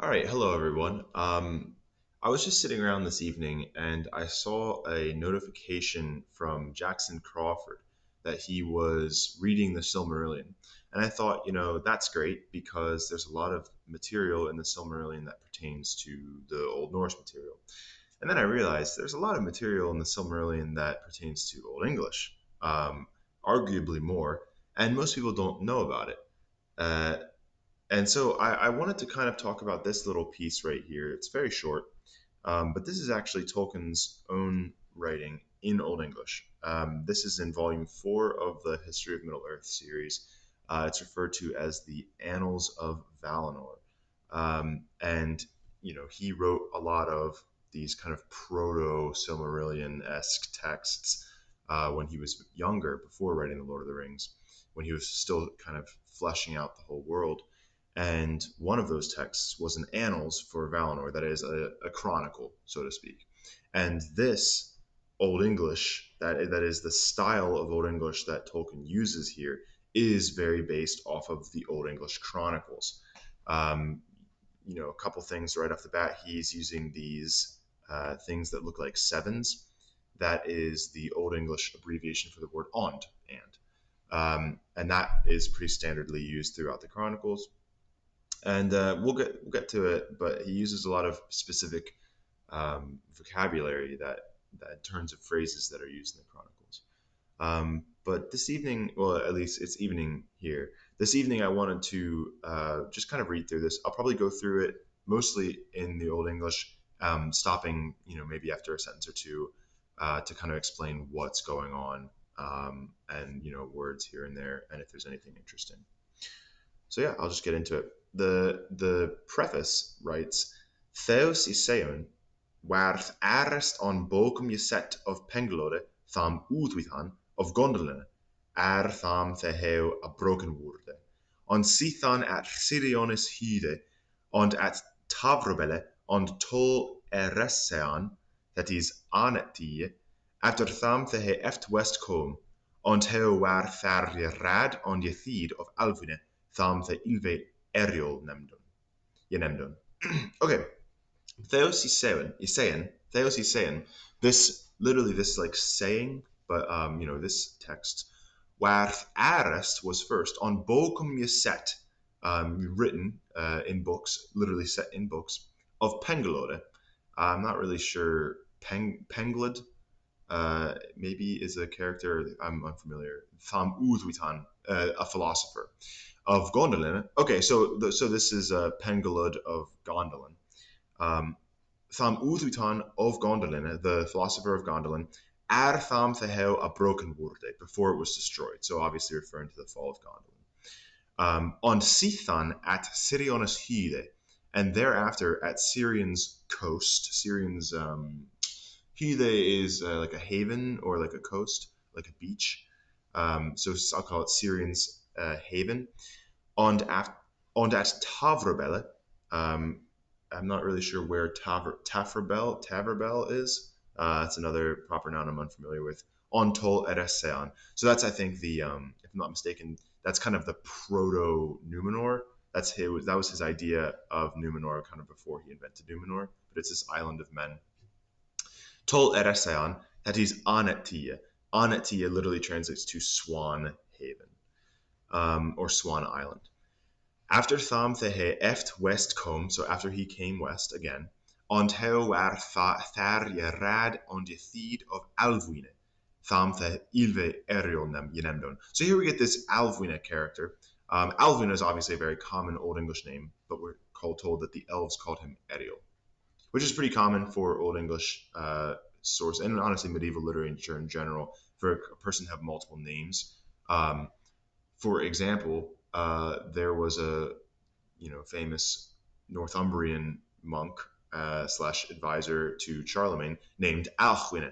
All right, hello everyone. I was just sitting around this evening and I saw a notification from Jackson Crawford that he was reading the Silmarillion. And I thought, that's great because there's a lot of material in the Silmarillion that pertains to the Old Norse material. And then I realized there's a lot of material in the Silmarillion that pertains to Old English, arguably more, and most people don't know about it. Uh, and so I wanted to kind of talk about this little piece right here. It's very short, but this is actually Tolkien's own writing in Old English. This is in volume 4 of the History of Middle Earth series. It's referred to as the Annals of Valinor. And, he wrote a lot of these kind of proto Silmarillion esque texts when he was younger, before writing The Lord of the Rings, when he was still kind of fleshing out the whole world. And one of those texts was an annals for Valinor, that is a chronicle, so to speak. And this Old English, that is the style of Old English that Tolkien uses here, is very based off of the Old English chronicles. Um, a couple things right off the bat. He's using these things that look like sevens. That is the Old English abbreviation for the word ond, and that is pretty standardly used throughout the chronicles. And we'll get to it, but he uses a lot of specific vocabulary that in terms of phrases that are used in the chronicles. But this evening, well, at least it's evening here. This evening, I wanted to just kind of read through this. I'll probably go through it mostly in the Old English, stopping, maybe after a sentence or two to kind of explain what's going on, and words here and there, and if there's anything interesting. So yeah, I'll just get into it. The preface writes, Theos Iseon, werth arest on bokum set of Penglode, tham Udwithan of Gondolin, tham theheo a broken wurde. On Sithan at Sirionis Hide, and at Tavrobele, and Tol Eresean, that is Anetie, after tham thehe eft west com, and heo war thar rad on je thid of Alvine, tham the ilve Eriol nemdon. Je nemdon. Okay. Theos is saying, this literally this like saying, but this text, Warth Arest was first on Bokum Yeset, written in books, literally set in books, of Pengelode. I'm not really sure. Penglod maybe is a character I'm unfamiliar. Tham Udwitan, a philosopher of Gondolin. Okay, so this is Pengelud of Gondolin. Tham Udwitan of Gondolin, the philosopher of Gondolin, tham thehel a broken wurde, before it was destroyed. So obviously referring to the fall of Gondolin. On Sithan at Sirionis Hide, and thereafter at Syrian's coast. Syrian's Hide is like a haven or like a coast, like a beach. So I'll call it Syrian's haven. Und at Tavrobele, I'm not really sure where Tavrobel is. That's another proper noun I'm unfamiliar with. On Tol Eresean. So that's, I think, the if I'm not mistaken, that's kind of the proto Numenor. That was his idea of Numenor, kind of before he invented Numenor. But it's this island of men. Tol Eresean, that is Anetia. Anetia literally translates to Swan Haven, or Swan Island. After Tham Thehe eft west kom, so after he came west again, ond heo war thar je rad on je thid of Alvuine, Tham the ilve Eriol Yenemdon. So here we get this Alvuine character. Alvuine is obviously a very common Old English name, but we're told that the elves called him Eriol, which is pretty common for Old English source, and honestly medieval literature in general, for a person to have multiple names. For example, there was a famous Northumbrian monk slash advisor to Charlemagne named Alcuin.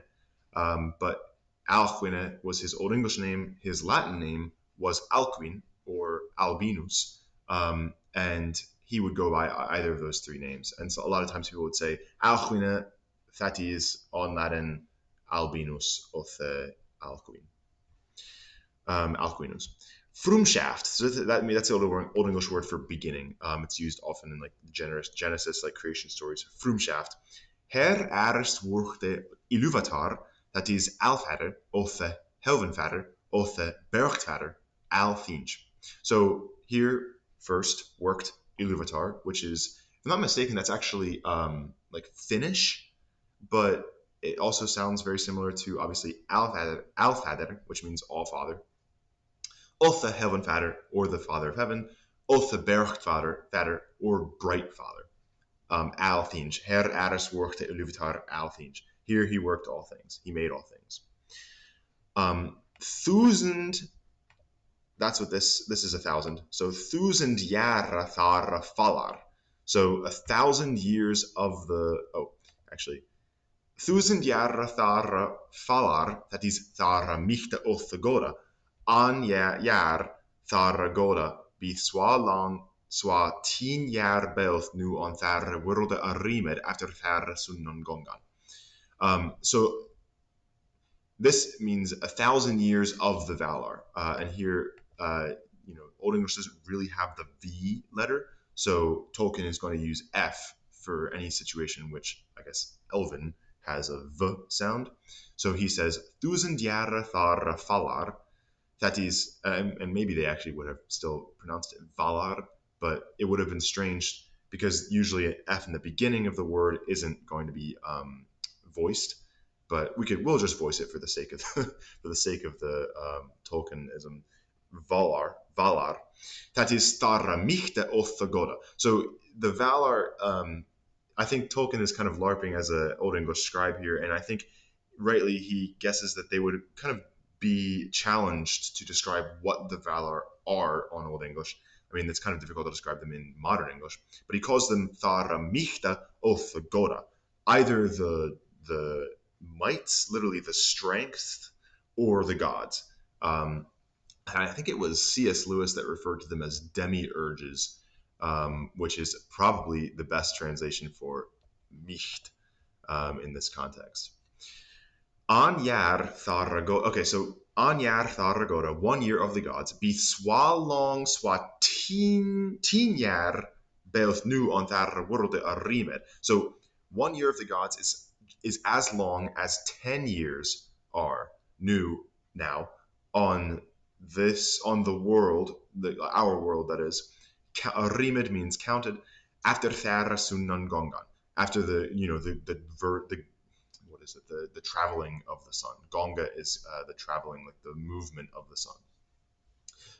But Alcuin was his Old English name. His Latin name was Alcuin or Albinus, and he would go by either of those three names. And so a lot of times people would say Alcuin, that is on Latin Albinus of Alcuin. Alcuinus. Frumschaft. So that's the old English word for beginning. It's used often in like Genesis, like creation stories. Frumschaft. Her erst wurde Iluvatar, that is Alfader, of the Helvenvader, of the Berchtvader, Alfinch. So here first worked Iluvatar, which is, if I'm not mistaken, that's actually like Finnish, but it also sounds very similar to obviously Alfader, which means all father, of the Heavenvader, or the Father of Heaven, of the Berchtvader, or Bright Father. Althing. Her Aris workte Iluvatar Althing. Here he worked all things. He made all things. 1000. That's what this is 1,000. So 1000 jara thara falar. So 1,000 years of the. Oh, actually, 1000 jara thara falar. That is thara michte othagora. An jaar thara goda be swa lang swa 10 jaar beeld nu on thara world a rimed after thara sunnon gongan. So this means 1,000 years of the Valar. And here, Old English doesn't really have the V letter. So Tolkien is going to use F for any situation in which, I guess, Elven has a V sound. So he says, "Thusen jara thara falar." That is, and maybe they actually would have still pronounced it Valar, but it would have been strange because usually an F in the beginning of the word isn't going to be voiced. But we'll just voice it for the sake of the Tolkienism. Valar. That is Starra Michte Othagoda. So the Valar, I think Tolkien is kind of LARPing as an Old English scribe here, and I think rightly he guesses that they would kind of be challenged to describe what the Valar are on Old English. I mean, it's kind of difficult to describe them in modern English, but he calls them Thara Michte Othagoda, either the mights, literally the strength, or the gods. And I think it was C.S. Lewis that referred to them as demiurges, which is probably the best translation for Micht in this context. Anyar Tharagoda. Okay, so Anyar Tharagoda, 1 year of the gods, be swa long swa teen jaar beelth nu on Thara world arimed. So 1 year of the gods is as long as 10 years are new now on the world, our world, that is. Arimed means counted after Thara sunnan gongan, after the what is it, the traveling of the sun. Gonga is the traveling, like the movement of the sun.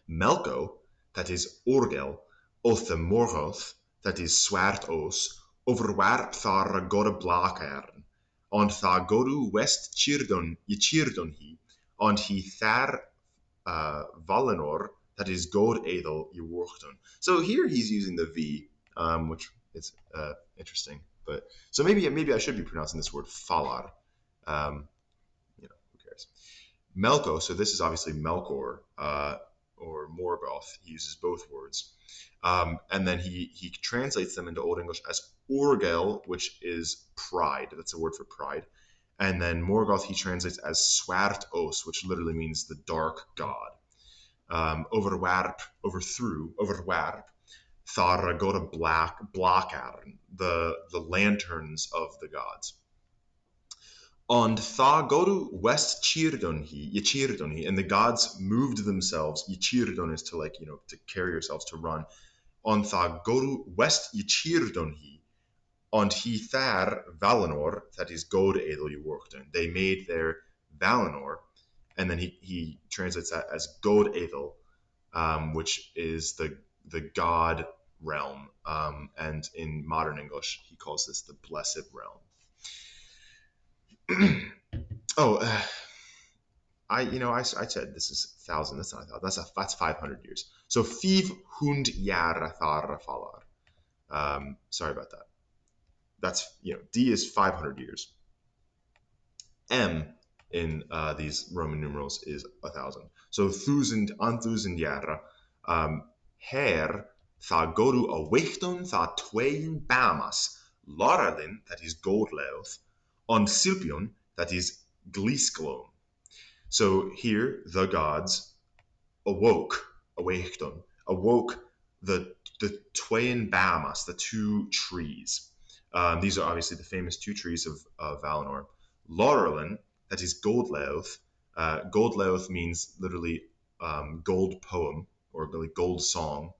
Melko, that is Orgel, of the Morgoth, that is Swart Os, overwarp thar gore blakern, on tha goru west chirdon hi, on he thar Valinor, that is God Edel Yeworchtun. So here he's using the V, which is interesting. But so maybe I should be pronouncing this word Falar. Who cares? Melko. So this is obviously Melkor or Morgoth. He uses both words, and then he translates them into Old English as Orgel, which is pride. That's a word for pride. And then Morgoth he translates as Swart Os, which literally means the dark god. Overwarp, Thara go to Blakaren, the lanterns of the gods. On Tha go to West Chirdonhi, and the gods moved themselves. Yichirdon is to to carry yourselves, to run. On Tha go to West Yichirdonhi, on he Thar Valinor, that is God Edel Yeworchtun. They made their Valinor, and then he translates that as God Edel, which is the God realm, and in modern English he calls this the blessed realm. I said this is 1,000. That's not 1,000. That's 500 years. So 500 jaar thara falar. Sorry about that. That's D is 500 years. M in these Roman numerals is 1,000. So 1,000 jaar. Her tha goru a wichton tha twein bamas. Laurelin, that is goldleuth, on Silpion, that is Glisglone. So here the gods awoke awoke the Twain Bahamas, the two trees. These are obviously the famous two trees of Valinor. Laurelin, that is Goldleuth. Goldleuth means literally gold poem or like gold song.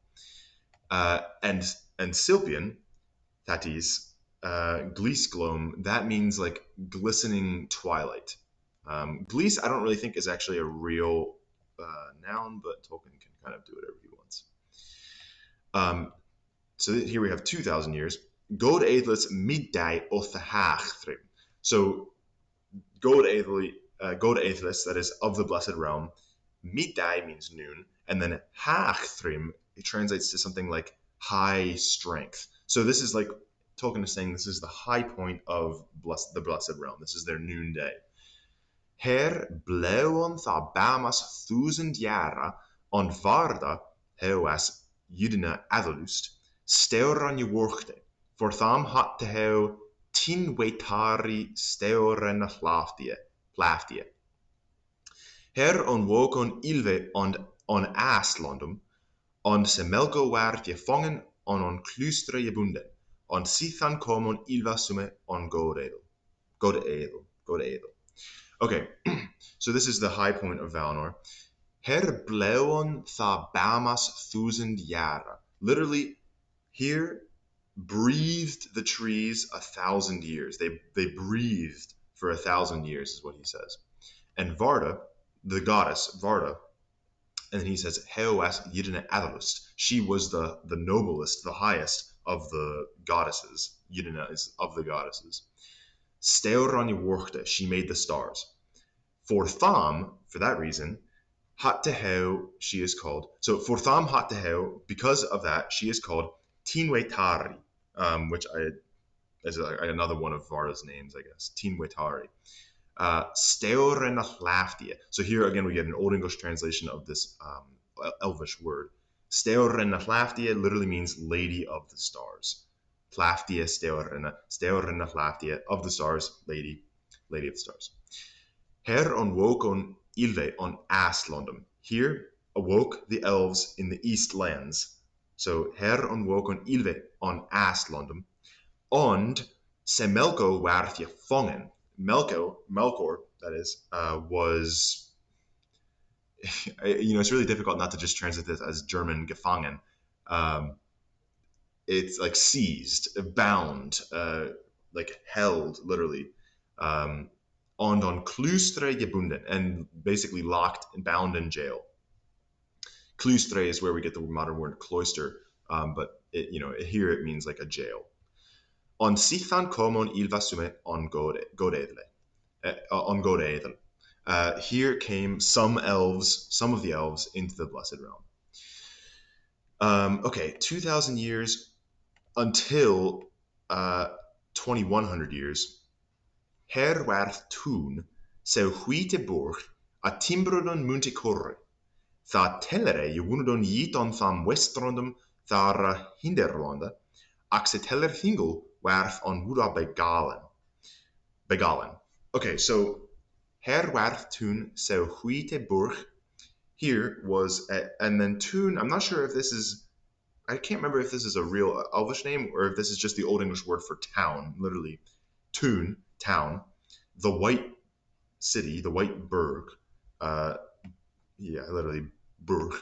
And Silpian, that is Gleesglom, that means like glistening twilight. Glees, I don't really think is actually a real noun, but Tolkien can kind of do whatever he wants. So here we have 2,000 years. God Aedlis midday oth the Haachtrim. So God Aedlis, that is of the blessed realm. Midday means noon, and then Haachtrim, it translates to something like high strength. So this is like Tolkien is saying this is the high point of the blessed realm. This is their noonday. Her blauon tha bamas 1,000 jara on varda heoas judina adalust steuran je workte for tham hat te heo 10 weitari steuren plaftie. Her on wokon ilve on Aslandum on semelko werd je vangen on klustre je bunden on sithan komon ilva sume on godedel. Okay, so this is the high point of Valinor. Her blauon tha bamas 1,000 jara. Literally, here breathed the trees 1,000 years. They breathed for 1,000 years, is what he says. And Varda, the goddess Varda, and then he says, Heoas Yidina Adalust. She was the noblest, the highest of the goddesses. Yidina is of the goddesses. Steorani Workte, she made the stars. For Tham, for that reason, Hat Teheo, she is called. So for Tham Hat Teheo, because of that, she is called Tinwetari, which is another one of Varda's names, I guess. Tinwetari. Steorenachlaftia. So here again we get an Old English translation of this Elvish word. Steorenachlaftia literally means Lady of the Stars. Plaftia Steorenachlaftia of the stars, Lady of the Stars. Her onwoke on Ilve on Aslandum. Here awoke the elves in the East lands. So her onwoke on Ilve on Aslandum. Und Semelko werd je vangen. Melkor, that is, was, it's really difficult not to just translate this as German gefangen. It's like seized, bound, like held, literally. Und on Klustre gebunden, and basically locked and bound in jail. Klustre is where we get the modern word cloister, but here it means like a jail. On sithan komon ilvasume on godedle. On Godedel. Here came some of the elves into the Blessed Realm. 2,000 years until 2,100 years. Her werd toen seu huite borg a timbrodon munte corre. Tha tellere je wunodon jiton tham westrondum thara hinderlanda. Axe teller thingel werf on wuda begalen. Okay, so Her werd toen seu huite borg here was, and then Toon, I'm not sure if this is, I can't remember if this is a real Elvish name or if this is just the Old English word for town, literally. Toon, town. The White City, the White Burg, literally Burg,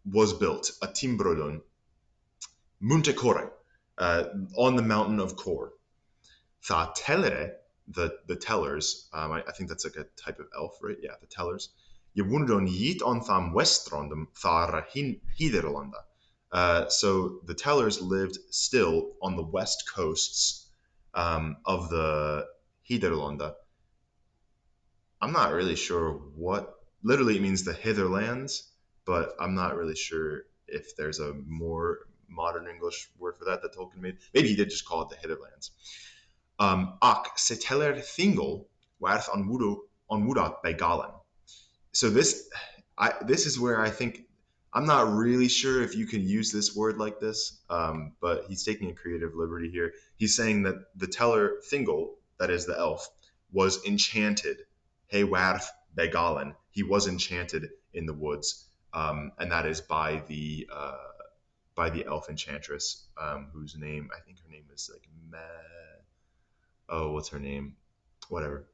was built, a Timbrodon, Munte Core, on the mountain of Kor. Tha Tellere, the tellers, I think that's like a type of elf, right? Yeah, the tellers. Je wundon jit on tham westrondum thara hiderlanda. So the tellers lived still on the west coasts of the Hiderlanda. I'm not really sure what, literally it means the hitherlands, but I'm not really sure if there's a more modern English word for that Tolkien made. Maybe he did just call it the hitherlands. Ak seteller thingel werth on wuda begalen. So this is where I think, I'm not really sure if you can use this word like this, but he's taking a creative liberty here. He's saying that the teller Thingol, that is the elf, was enchanted. He werth begalen. He was enchanted in the woods and that is by the elf enchantress, whose name, I think her name is like what's her name? Whatever.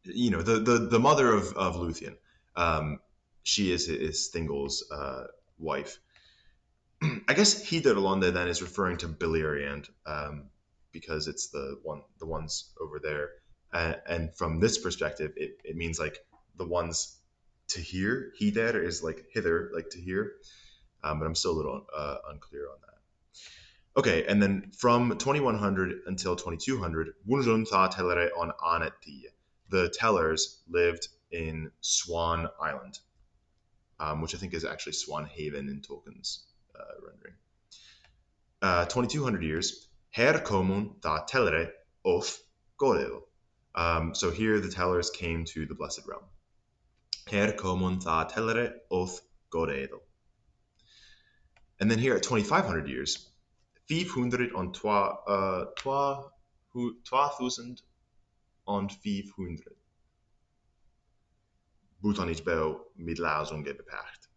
The mother of Luthien. Um, she is Thingol's wife. I guess Hiderlonde then is referring to Beleriand, because it's the ones over there, and from this perspective, it means like the ones to hear. Hider is like hither, like to hear, but I'm still a little unclear on that. Okay, and then from 2100 until 2200, Wunjun tha Telere on Anetti. The Tellers lived in Swan Island, which I think is actually Swan Haven in Tolkien's rendering. 2200 years, Her Comun da Telere of Gorel. So here the Tellers came to the Blessed Realm. Her Comun da Telere of Gorel. And then here at 2500 years, 2500 Bhutan is bel middelazonge beperkt.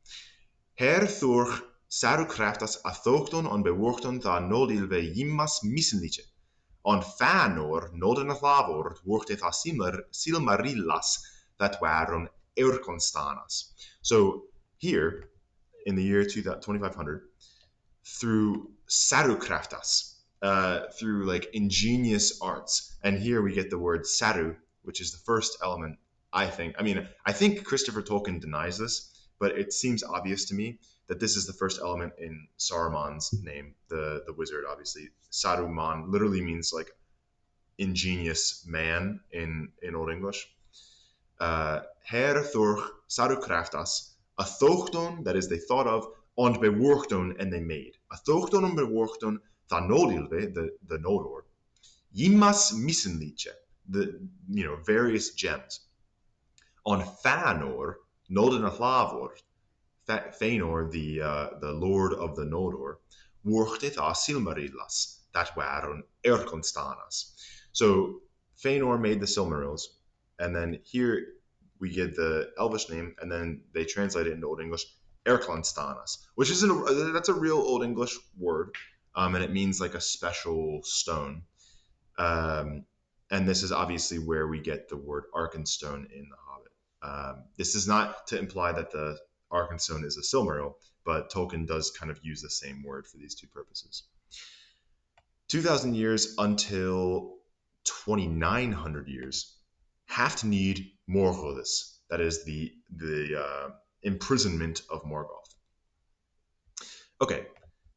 Her durch Sarukraftas athokton on beworkton tha nodilve yimmas missenliche. On fanor noden lavor workte tha silmarillas that waren eurkonstanas. So here, in the year 2500, through sarukraftas, through like ingenious arts. And here we get the word saru, which is the first element, I think. I think Christopher Tolkien denies this, but it seems obvious to me that this is the first element in Saruman's name, the wizard, obviously. Saruman literally means like ingenious man in Old English. Her durch sarukraftas, a thochton, that is, they thought of, and beworkton, and they made. A thochton and beworkton, tha nodilve, the Noldor, yimmas missenliche, the various gems. On Fanor, noden lavor, Fëanor, the lord of the Noldor, workte tha Silmarillas, that waren Erkonstanas. So Fëanor made the Silmarils, and then here we get the Elvish name, and then they translate it into Old English, Erkonstanas, which is that's a real Old English word, and it means like a special stone. And this is obviously where we get the word Arkenstone in The Hobbit. This is not to imply that the Arkenstone is a Silmaril, but Tolkien does kind of use the same word for these two purposes. 2,000 years until 2,900 years, Haft-Need Morgothis. That is the imprisonment of Morgoth. Okay,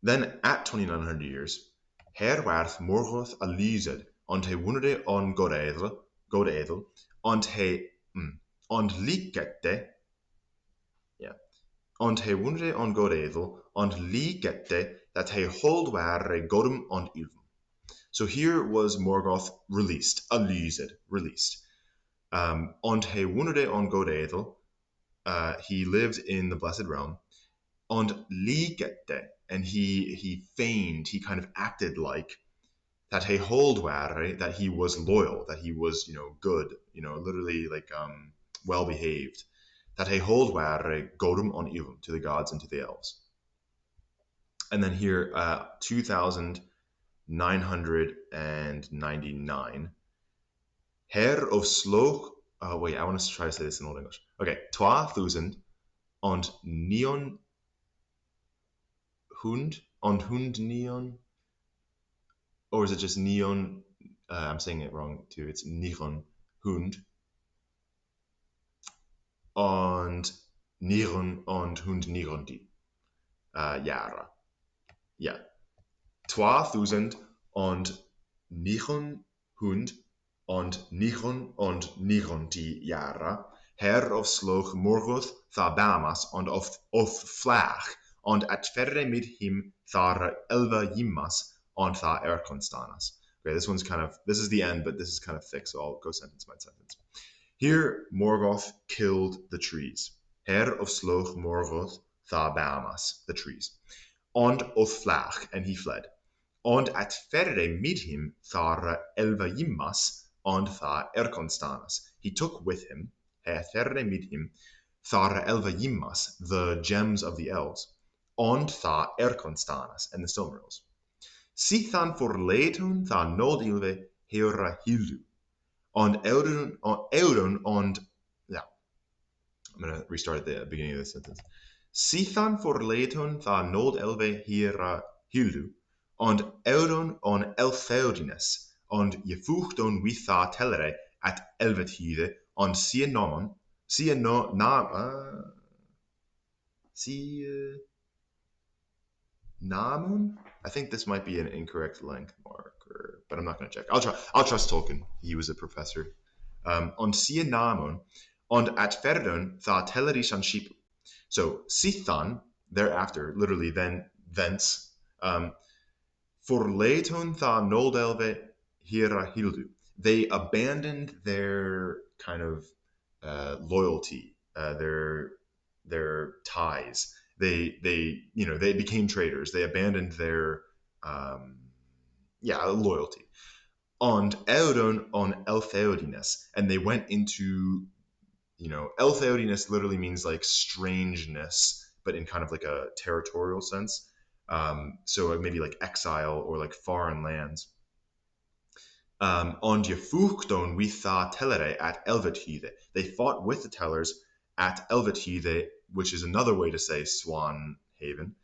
then at 2,900 years, Her werd Morgoth alysed, and he wunderde on Godedel, and he likete, and he wunderde on Godedel, and likete that he hold were Godum and Ilvum. So here was Morgoth released, alysed, released. And he wunderde on Godedel, he lived in the Blessed Realm, and likete, and he feigned, he kind of acted like that he hold were, that he was loyal, that he was, good, literally like well behaved. That he hold were Godum on Ilum, to the gods and to the elves. And then here, 2,999, Her of Sloch. Wait, I want to try to say this in Old English. Okay, 2,000 and neon hund neon, or is it just neon? I'm saying it wrong too. It's neon hund and neon and hund neon die jara. Yeah, 2,000 and neon hund and neon die jara. Her of Sloch Morgoth tha Bamas and of Flach, and at ferre mit him thar elva yimmas and tha Erkonstanas. Okay, this is the end, but this is kind of thick, so I'll go sentence by sentence. Here, Morgoth killed the trees. Her of Sloch Morgoth tha Bamas, the trees. And of Flach, and he fled. And at ferre mit him thar elva yimmas and tha Erkonstanas. He took with him, ferre mit him, thar elva yimmas, the gems of the elves, ond tha erkonstanas, and the Silmarils. Sithan forletun tha nold ilve heura hildu, ond euron ond, yeah, I'm going to restart at the beginning of the sentence. Sithan forletun tha nold elve heura hildu, ond euron on elfeudines, ond jefuchton witha telere at elvetide, ond sienomon, Namun? I think this might be an incorrect length marker, but I'm not going to check. I'll trust Tolkien. He was a professor. On Namun, on at Ferdun tha Teleri and Sheep. So Sithan, thereafter, literally thence, Forleton tha Noldelve hira hildu. They abandoned their kind of loyalty, their ties. They became traitors. They abandoned their loyalty. Und Eudon on Eltheodines, and they went into, Eltheodines literally means like strangeness, but in kind of like a territorial sense. So maybe like exile or like foreign lands. Und Jefuchton witha Telere at Elvetide. They fought with the Tellers at Elvetide, which is another way to say Swan Haven.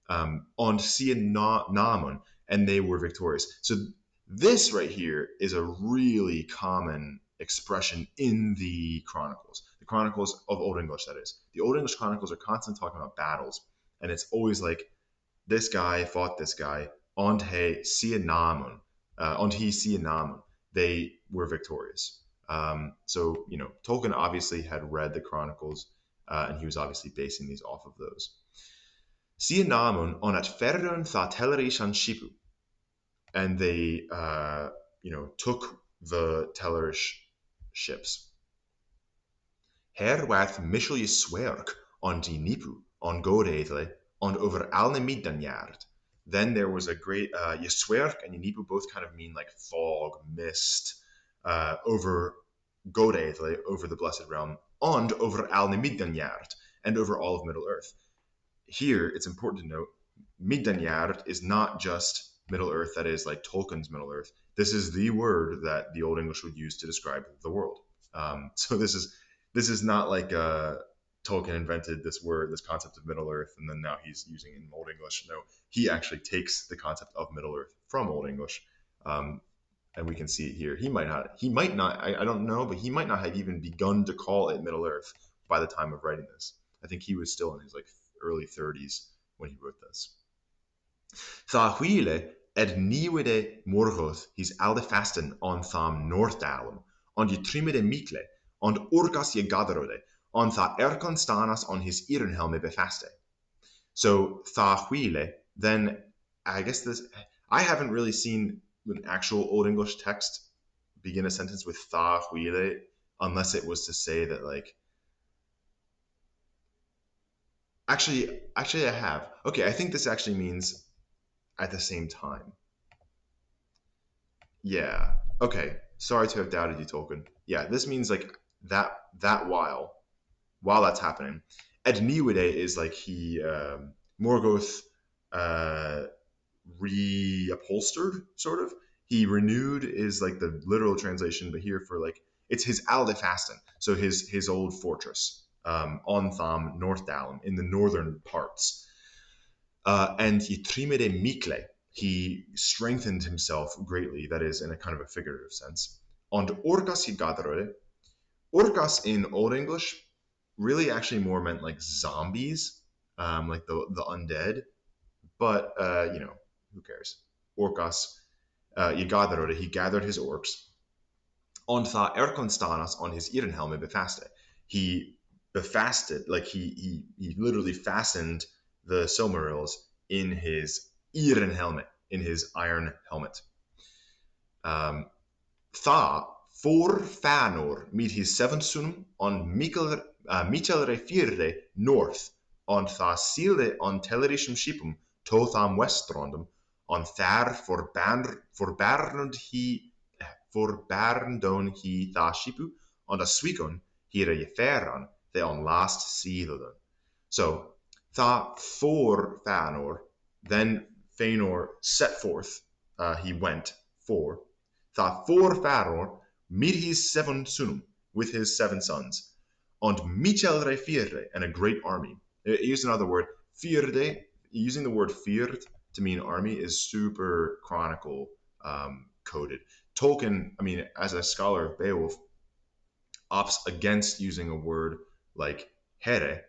Und Namun, and they were victorious. So this right here is a really common expression in the Chronicles. The Chronicles of Old English, that is. The Old English Chronicles are constantly talking about battles, and it's always like, this guy fought this guy, und he Namun, they were victorious. So, Tolkien obviously had read the Chronicles, and he was obviously basing these off of those. Namun on at Ferdun tha Teleri and Shipu, and they, took the Tellerish ships. Her werd Michel Swerk on die Nipu, on Goredle, on over Alne Middanjard. Then there was a great, Yswerk and Ynipu both kind of mean like fog, mist, over Goredle, over the Blessed Realm, and over Alne Middanjard, and over all of Middle-earth. Here, it's important to note, Middanjard is not just Middle-earth, that is like Tolkien's Middle-earth. This is the word that the Old English would use to describe the world. So this is not like Tolkien invented this word, this concept of Middle-earth, and then now he's using it in Old English. No, he actually takes the concept of Middle-earth from Old English, and we can see it here. He might not, I don't know, but he might not have even begun to call it Middle-earth by the time of writing this. I think he was still in his like early 30s when he wrote this. Tha ed niwide Morgoth his alde fasten on tham Northdalum, on je trimide mikle, on orgas je gaderode, on tha erkonstanas on his irenhelme befaste. So tha then I guess I haven't really seen an actual Old English text begin a sentence with tha unless it was to say that like, actually I have. Okay, I think this actually means at the same time. Yeah. Okay. Sorry to have doubted you, Tolkien. Yeah, this means like that while that's happening, Edniwide is like he Morgoth reupholstered, sort of. He renewed is like the literal translation, but here for like it's his Aldefasten, so his old fortress, on Tham Northdalum in the northern parts. And he trimede mikle, he strengthened himself greatly, that is in a kind of a figurative sense. Und orcas he gaderode. Orcas in Old English really actually more meant like zombies, like the undead. But, who cares? Orcas, gaderode, he gathered his orcs. Und tha erkonstanas on his irenhelme befaste. He befasted, like he literally fastened the Silmarils in his irenhelme, in his iron helmet. Tha for Fanor meet his seventh sunum on Michelre Firde north, on tha silde on Telerishum shipum totham westrondum, on thar for Barndon he tha shipu, on a swigon hira jeferan, they on last síðan. So, tha for Fanor, then Fëanor set forth, he went for, tha for Fanor, mit his 7 sunum, with his 7 sons, and Michelre Firde, and a great army. Here's another word, Firde, using the word Fird to mean army is super chronicle coded. Tolkien, I mean, as a scholar of Beowulf, opts against using a word like here,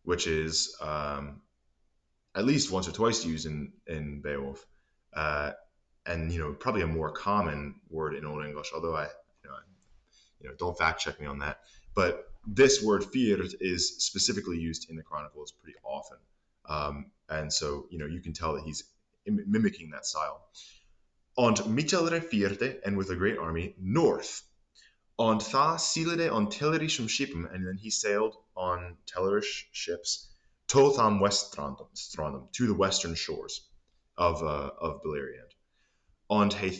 which is at least once or twice used in Beowulf, and probably a more common word in Old English. Although don't fact check me on that. But this word "feared" is specifically used in the Chronicles pretty often, and so you can tell that he's mimicking that style. Und Michelre Vierte, and with a great army, north. Und tha silede on Telerischem Schippen, and then he sailed on Telerish ships, Totham Weststrandum, to the western shores of Beleriand. Und he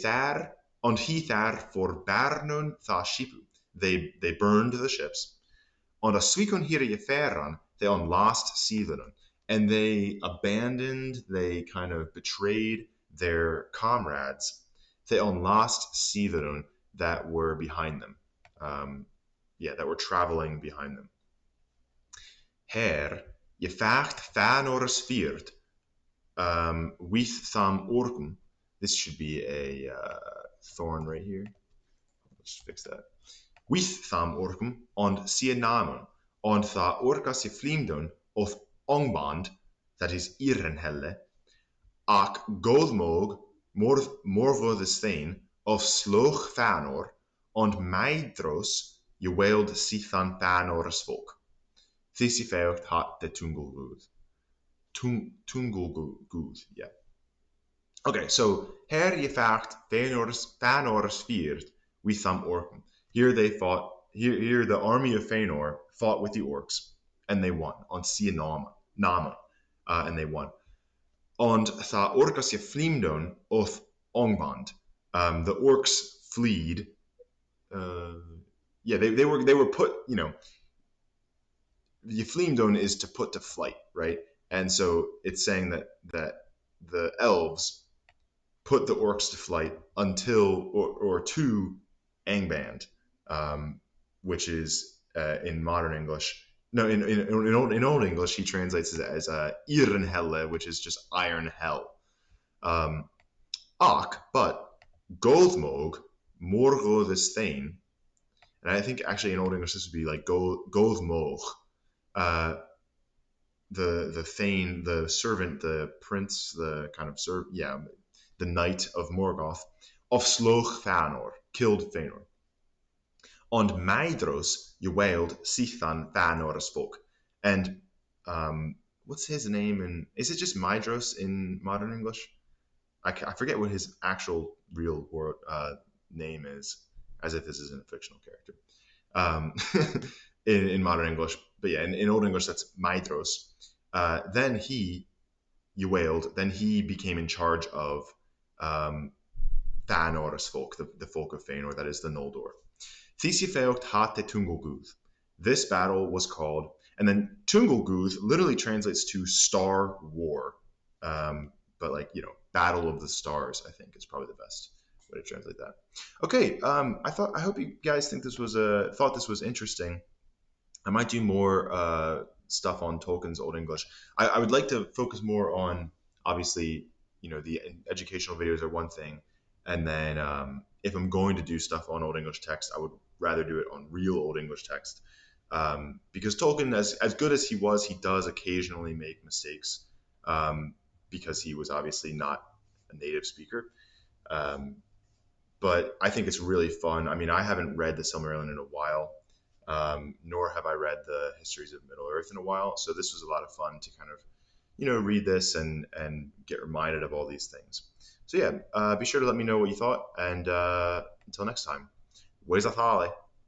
thar for Barnun tha Shipu, they burned the ships. Und a Suikon here Yeferan, they on last Sivanon, and they abandoned, they kind of betrayed their comrades, they on last Sivanon, that were behind them. That were traveling behind them. Her, je vaagt Fëanors viert, with tham orkum. This should be a thorn right here. Let's fix that. With tham orkum, and sienamon, and tha orkas je flimdon of ongband, that is Irenhelle, ak goldmog, morvo the stain, of sloch Fëanor, and Maedros, je wailed Sithan Fëanors folk. Thisi feucht hat de Tungulgooth. Tungulgooth, yeah. Okay, so her je vaagt Fëanors viert with tham orkum. Here they fought. Here the army of Fëanor fought with the orcs, and they won on Sienama, and they won. Und tha orcas je flimdon of ongband. The orcs fled. They were put. Yflimdon is to put to flight, right? And so it's saying that the elves put the orcs to flight until or to Angband, which is in modern English. No, in Old English, he translates it as Irenhelle, which is just iron hell. But Goldmog, Morgoth the Thane, and I think actually in Old English this would be like Goldmog, the Thane, the servant, the prince, the kind of the knight of Morgoth, of Sloch Fëanor, killed Fëanor. And Maedros je wailed Sithan Fëanor's folk. And what's his name? And is it just Maedros in modern English? I forget what his actual real word name is, as if this isn't a fictional character in modern English. But yeah, in Old English that's Maedros. Then he wailed. Then he became in charge of Fëanor's folk, the folk of Fëanor, that is the Noldor. Thisiafeocht hate Tungulgooth. This battle was called, and then Tungulgooth literally translates to Star War, but Battle of the Stars, I think is probably the best way to translate that. Okay, I hope you guys thought this was interesting. I might do more stuff on Tolkien's Old English. I would like to focus more on, obviously, the educational videos are one thing, and then if I'm going to do stuff on Old English text, I would rather do it on real Old English text, because Tolkien, as good as he was, he does occasionally make mistakes, because he was obviously not a native speaker. But I think it's really fun. I mean, I haven't read the Silmarillion in a while, nor have I read the Histories of Middle-earth in a while. So this was a lot of fun to kind of, read this and get reminded of all these things. So yeah, be sure to let me know what you thought. And until next time, Weza Thale.